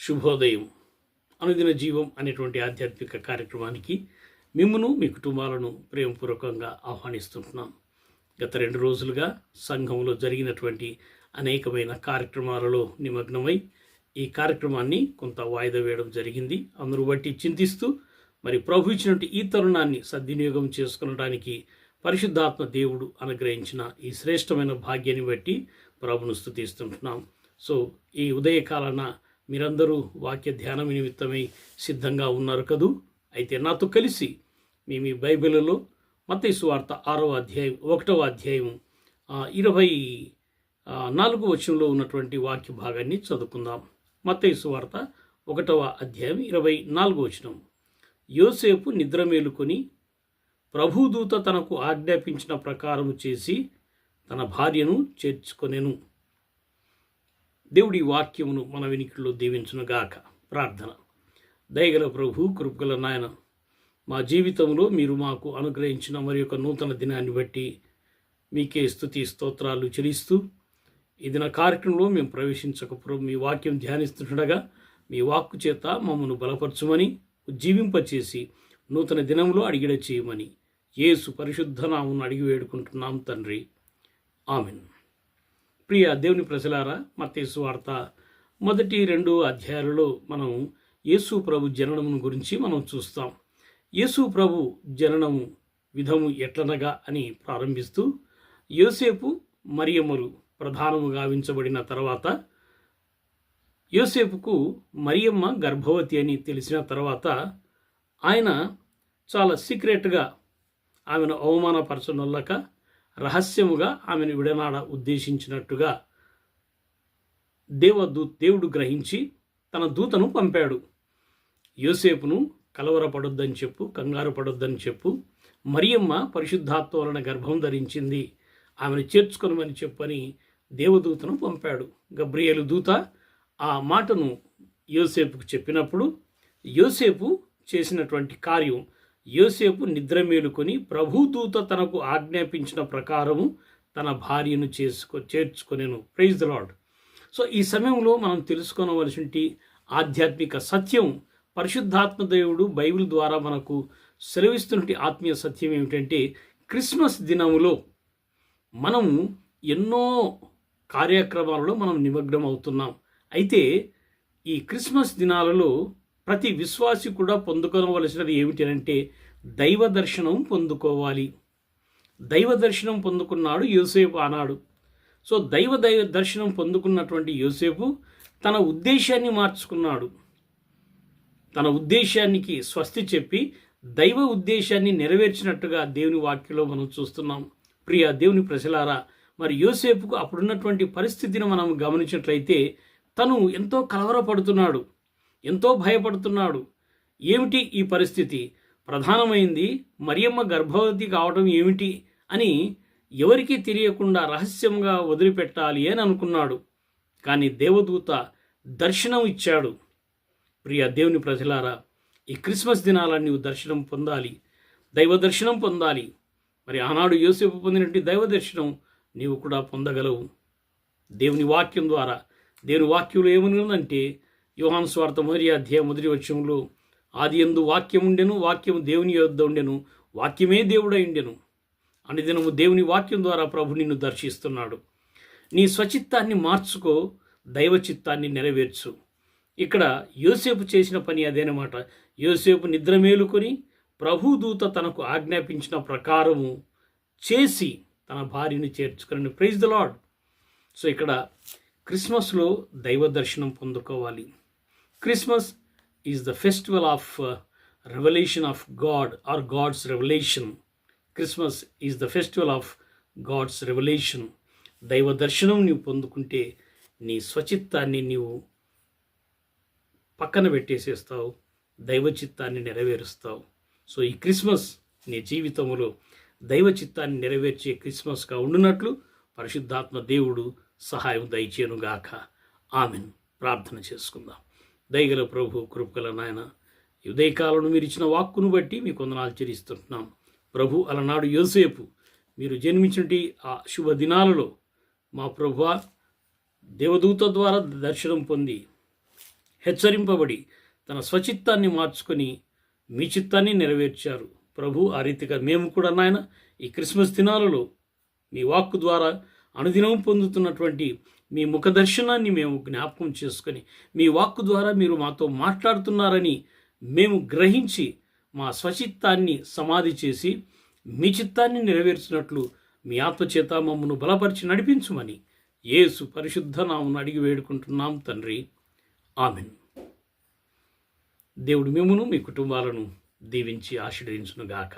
శుభోదయం. అనుదిన జీవం అనేటువంటి ఆధ్యాత్మిక కార్యక్రమానికి మిమ్మును మీ కుటుంబాలను ప్రేమపూర్వకంగా ఆహ్వానిస్తుంటున్నాం. గత 2 రోజులుగా సంఘంలో జరిగినటువంటి అనేకమైన కార్యక్రమాలలో నిమగ్నమై ఈ కార్యక్రమాన్ని కొంత వాయిదా వేయడం జరిగింది. అందరూ బట్టి చింతిస్తూ మరి ప్రభు ఇచ్చినటువంటి ఈ తరుణాన్ని సద్వినియోగం చేసుకునడానికి పరిశుద్ధాత్మ దేవుడు అనుగ్రహించిన ఈ శ్రేష్టమైన భాగ్యాన్ని బట్టి ప్రభును స్తుతిస్తుంటున్నాం. సో ఈ ఉదయకాలన మీరందరూ వాక్య ధ్యానం నిమిత్తమై సిద్ధంగా ఉన్నారు కదూ. అయితే నాతో కలిసి మీ బైబిల్లో మత్తయి సువార్త 6వ అధ్యాయం 1వ అధ్యాయం 24వ వచనంలో ఉన్నటువంటి వాక్య భాగాన్ని చదువుకుందాం. మత్తయి సువార్త 1వ అధ్యాయం 24వ వచనం. యోసేపు నిద్ర మేలుకొని ప్రభుదూత తనకు ఆజ్ఞాపించిన ప్రకారము చేసి తన భార్యను చేర్చుకొనెను. దేవుడి వాక్యమును మన వినికిడిలో దీవించునుగాక. ప్రార్థన. దయగల ప్రభు, కృపగల నాయన, మా జీవితంలో మీరు మాకు అనుగ్రహించిన మరి యొక్క నూతన దినాన్ని బట్టి మీకే స్తుతి స్తోత్రాలు చెల్లిస్తూ ఈ దిన కార్యక్రమంలో మేము ప్రవేశించకపోవడం మీ వాక్యం ధ్యానిస్తుండగా మీ వాక్కు చేత మమ్మను బలపరచుమని, ఉజ్జీవింపచేసి నూతన దినంలో అడిగిడ చేయమని యేసు పరిశుద్ధ నామమున అడిగి వేడుకుంటున్నాం తండ్రి. ఆమెన్. ప్రియ దేవుని ప్రజలారా, మత్తయి సువార్త 1-2 అధ్యాయాలలో మనం యేసు ప్రభు జననమును గురించి మనం చూస్తాం. యేసు ప్రభు జననము విధము ఎట్లనగా అని ప్రారంభిస్తూ యోసేపు మరియమ్మలు ప్రధానము గావించబడిన తర్వాత యోసేపుకు మరియమ్మ గర్భవతి అని తెలిసిన తర్వాత ఆయన చాలా సీక్రెట్గా ఆమెను అవమానపరచనొల్లక రహస్యముగా ఆమెను విడనాడ ఉద్దేశించినట్టుగా దేవుడు గ్రహించి తన దూతను పంపాడు. యోసేపును కలవరపడొద్దని చెప్పు, కంగారు పడొద్దని చెప్పు, మరియమ్మ పరిశుద్ధాత్మ వలన గర్భం ధరించింది, ఆమెను చేర్చుకొనమని చెప్పని దేవదూతను పంపాడు. గబ్రియేలు దూత ఆ మాటను యోసేపుకు చెప్పినప్పుడు యోసేపు చేసినటువంటి కార్యం, యోసేపు నిద్ర మేలుకొని ప్రభుదూత తనకు ఆజ్ఞాపించిన ప్రకారము తన భార్యను చేర్చుకొనెను. Praise the Lord. సో ఈ సమయంలో మనం తెలుసుకోవలసిన ఆధ్యాత్మిక సత్యం, పరిశుద్ధాత్మ దేవుడు బైబిల్ ద్వారా మనకు సెలవిస్తున్న ఆత్మీయ సత్యం ఏమిటంటే, క్రిస్మస్ దినములో మనము ఎన్నో కార్యక్రమాలలో మనం నిమగ్నం అవుతున్నాం. అయితే ఈ క్రిస్మస్ దినాలలో ప్రతి విశ్వాసి కూడా పొందుకోవలసినది ఏమిటి అంటే దైవ దర్శనం పొందుకోవాలి. దైవ దర్శనం పొందుకున్నాడు యోసేపు ఆనాడు. సో దైవ దర్శనం పొందుకున్నటువంటి యోసేపు తన ఉద్దేశాన్ని మార్చుకున్నాడు. తన ఉద్దేశానికి స్వస్తి చెప్పి దైవ ఉద్దేశాన్ని నెరవేర్చినట్టుగా దేవుని వాక్యంలో మనం చూస్తున్నాం. ప్రియ దేవుని ప్రజలారా, మరి యోసేపుకు అప్పుడున్నటువంటి పరిస్థితిని మనం గమనించినట్లయితే తను ఎంతో కలవరపడుతున్నాడు, ఎంతో భయపడుతున్నాడు. ఏమిటి ఈ పరిస్థితి? ప్రధానమైంది మరియమ్మ గర్భవతి కావడం ఏమిటి అని ఎవరికీ తెలియకుండా రహస్యంగా వదిలిపెట్టాలి అని అనుకున్నాడు. కానీ దేవదూత దర్శనం ఇచ్చాడు. ప్రియ దేవుని ప్రజలారా, ఈ క్రిస్మస్ దినాల నీవు దర్శనం పొందాలి, దైవ దర్శనం పొందాలి. మరి ఆనాడు యోసేపు పొందినట్టు దైవ దర్శనం నీవు కూడా పొందగలవు దేవుని వాక్యం ద్వారా. దేవుని వాక్యంలో ఏమని ఉందంటే, యోహాను సువార్త 1వ అధ్యాయం 1వ వచనంలో, ఆదియందు వాక్యం ఉండెను, వాక్యము దేవుని యొద్ద ఉండెను, వాక్యమే దేవుడై ఉండెను. అనుదినము దేవుని వాక్యం ద్వారా ప్రభు నిన్ను దర్శిస్తున్నాడు. నీ స్వచిత్తాన్ని మార్చుకో, దైవ చిత్తాన్ని నెరవేర్చు. ఇక్కడ యోసేపు చేసిన పని అదేనమాట. యోసేపు నిద్ర మేలుకొని ప్రభుదూత తనకు ఆజ్ఞాపించిన ప్రకారము చేసి తన భార్యను చేర్చుకొని. Praise the Lord. సో ఇక్కడ క్రిస్మస్లో దైవ దర్శనం పొందుకోవాలి. Christmas is the festival of revolution of God or God's revolution. Christmas is the festival of God's revolution. దైవ దర్శనం నీవు పొందుకుంటే నీ స్వచిత్తాన్ని నీవు పక్కన పెట్టేసేస్తావు, దైవ చిత్తాన్ని నెరవేరుస్తావు. సో ఈ క్రిస్మస్ నీ జీవితంలో దైవ చిత్తాన్ని నెరవేర్చే క్రిస్మస్గా ఉండునట్లు పరిశుద్ధాత్మ దేవుడు సహాయం దయచేయునుగాక. ఆమెన్. ప్రార్థన చేసుకుందాం. దయగల ప్రభు, కృపగల నాయన, ఈ ఉదయకాలను మీరు ఇచ్చిన వాక్కును బట్టి మీకు వందనాలు చెల్లిస్తున్నాం ప్రభు. అలనాడు యోసేపు మీరు జన్మించినటి ఆ శుభ దినాలలో మా ప్రభువా దేవదూత ద్వారా దర్శనం పొంది హెచ్చరింపబడి తన స్వచిత్తాన్ని మార్చుకొని మీ చిత్తాన్ని నెరవేర్చారు ప్రభు. ఆ రీతిగా మేము కూడా నాయన ఈ క్రిస్మస్ దినాలలో మీ వాక్కు ద్వారా అనుదినం పొందుతున్నటువంటి మీ ముఖ దర్శనాన్ని మేము జ్ఞాపకం చేసుకొని మీ వాక్కు ద్వారా మీరు మాతో మాట్లాడుతున్నారని మేము గ్రహించి మా స్వచిత్తాన్ని సమాధి చేసి మీ చిత్తాన్ని నెరవేర్చినట్లు మీ ఆత్మచేత మమ్మను బలపరిచి నడిపించుమని యేసు పరిశుద్ధ నామమున అడిగి వేడుకుంటున్నాం తండ్రి. ఆమెన్. దేవుడు మిమ్మును మీ కుటుంబాలను దీవించి ఆశీర్వదించునుగాక.